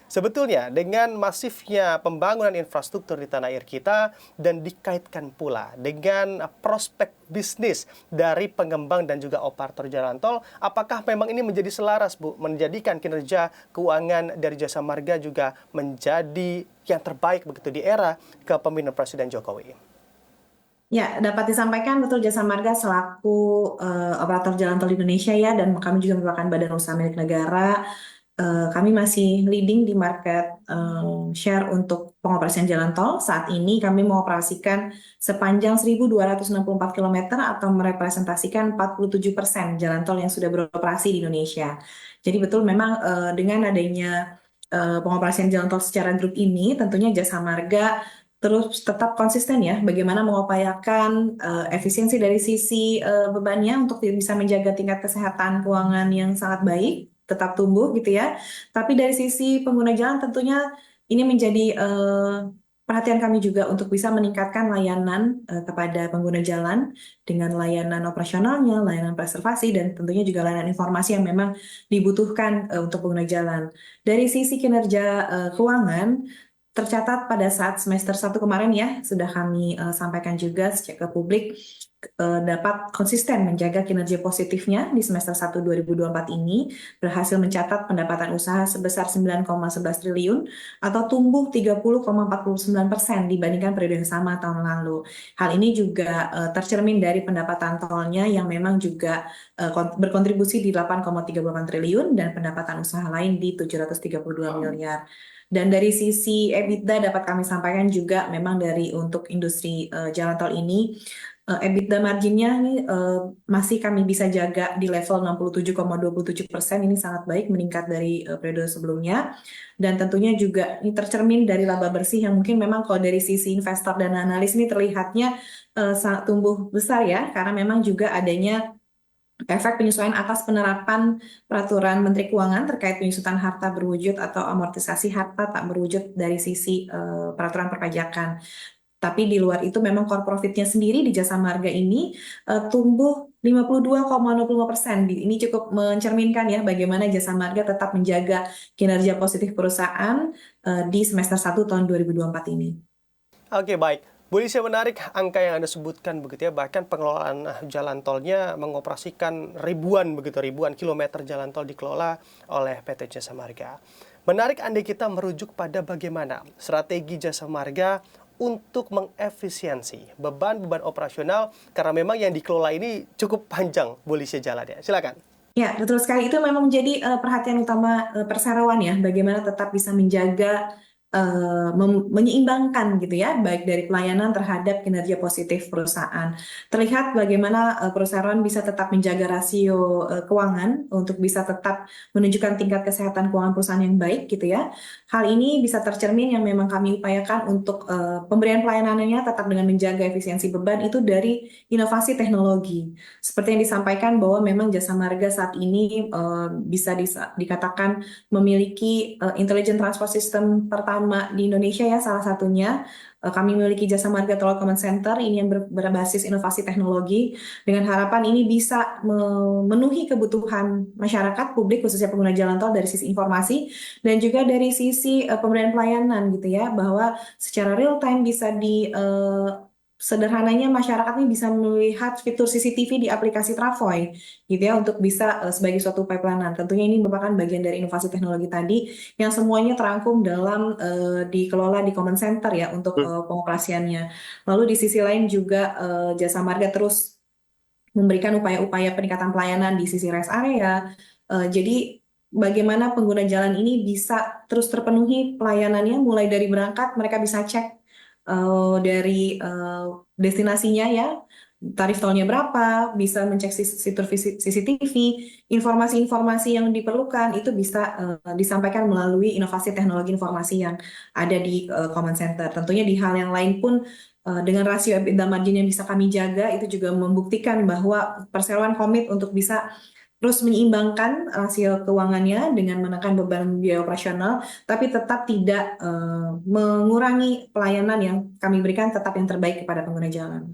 Sebetulnya dengan masifnya pembangunan infrastruktur di tanah air kita dan dikaitkan pula dengan prospek bisnis dari pengembang dan juga operator jalan tol, apakah memang ini menjadi selaras, Bu, menjadikan kinerja keuangan dari Jasa Marga juga menjadi yang terbaik begitu di era kepemimpinan Presiden Jokowi? Ya, dapat disampaikan betul Jasa Marga selaku operator jalan tol di Indonesia ya, dan kami juga merupakan badan usaha milik negara. Kami masih leading di market share untuk pengoperasian jalan tol. Saat ini kami mengoperasikan sepanjang 1.264 km atau merepresentasikan 47% jalan tol yang sudah beroperasi di Indonesia. Jadi betul memang dengan adanya pengoperasian jalan tol secara grup ini, tentunya Jasa Marga terus tetap konsisten ya, bagaimana mengupayakan efisiensi dari sisi bebannya untuk bisa menjaga tingkat kesehatan keuangan yang sangat baik, tetap tumbuh gitu ya. Tapi dari sisi pengguna jalan tentunya ini menjadi perhatian kami juga untuk bisa meningkatkan layanan kepada pengguna jalan dengan layanan operasionalnya, layanan preservasi, dan tentunya juga layanan informasi yang memang dibutuhkan untuk pengguna jalan. Dari sisi kinerja keuangan, tercatat pada saat semester 1 kemarin ya, sudah kami sampaikan juga ke publik, dapat konsisten menjaga kinerja positifnya di semester 1 2024 ini, berhasil mencatat pendapatan usaha sebesar 9,11 triliun atau tumbuh 30,49% dibandingkan periode yang sama tahun lalu. Hal ini juga tercermin dari pendapatan tolnya yang memang juga berkontribusi di 8,38 triliun dan pendapatan usaha lain di 732 miliar. Dan dari sisi EBITDA dapat kami sampaikan juga memang dari untuk industri jalan tol ini EBITDA marginnya ini masih kami bisa jaga di level 67,27%. Ini sangat baik, meningkat dari periode sebelumnya. Dan tentunya juga ini tercermin dari laba bersih yang mungkin memang kalau dari sisi investor dan analis ini terlihatnya sangat tumbuh besar ya, karena memang juga adanya efek penyesuaian atas penerapan peraturan Menteri Keuangan terkait penyusutan harta berwujud atau amortisasi harta tak berwujud dari sisi peraturan perpajakan. Tapi di luar itu memang core profitnya sendiri di Jasa Marga ini tumbuh 52,05%. Ini cukup mencerminkan ya bagaimana Jasa Marga tetap menjaga kinerja positif perusahaan di semester 1 tahun 2024 ini. Oke, baik. Bu Lisha, menarik angka yang Anda sebutkan begitu ya, bahkan pengelolaan jalan tolnya mengoperasikan ribuan kilometer jalan tol dikelola oleh PT Jasa Marga. Menarik andai kita merujuk pada bagaimana strategi Jasa Marga untuk mengefisiensi beban-beban operasional, karena memang yang dikelola ini cukup panjang, Bu Lisha, jalannya. Silakan. Ya, betul sekali. Itu memang menjadi perhatian utama perseroan ya, bagaimana tetap bisa menjaga menyeimbangkan gitu ya, baik dari pelayanan terhadap kinerja positif perusahaan. Terlihat bagaimana perseroan bisa tetap menjaga rasio keuangan untuk bisa tetap menunjukkan tingkat kesehatan keuangan perusahaan yang baik gitu ya. Hal ini bisa tercermin yang memang kami upayakan untuk pemberian pelayanannya tetap dengan menjaga efisiensi beban itu dari inovasi teknologi. Seperti yang disampaikan bahwa memang Jasa Marga saat ini bisa dikatakan memiliki intelligent transport system pertama di Indonesia ya, salah satunya. Kami memiliki Jasa Marga Toll Command Center ini yang berbasis inovasi teknologi dengan harapan ini bisa memenuhi kebutuhan masyarakat publik khususnya pengguna jalan tol dari sisi informasi dan juga dari sisi pemberian pelayanan gitu ya, bahwa secara real time bisa sederhananya masyarakat ini bisa melihat fitur CCTV di aplikasi Travoy gitu ya untuk bisa sebagai suatu upaya pelayanan. Tentunya ini merupakan bagian dari inovasi teknologi tadi yang semuanya terangkum dalam dikelola di command center ya untuk pengoperasiannya. Lalu di sisi lain juga Jasa Marga terus memberikan upaya-upaya peningkatan pelayanan di sisi rest area. Jadi bagaimana pengguna jalan ini bisa terus terpenuhi pelayanannya mulai dari berangkat mereka bisa cek dari destinasinya ya, tarif tolnya berapa, bisa mencek fitur CCTV, informasi-informasi yang diperlukan itu bisa disampaikan melalui inovasi teknologi informasi yang ada di command center. Tentunya di hal yang lain pun dengan rasio EBITDA margin yang bisa kami jaga itu juga membuktikan bahwa perseroan komit untuk bisa terus menyeimbangkan rasio keuangannya dengan menekan beban biaya operasional, tapi tetap tidak mengurangi pelayanan yang kami berikan tetap yang terbaik kepada pengguna jalan.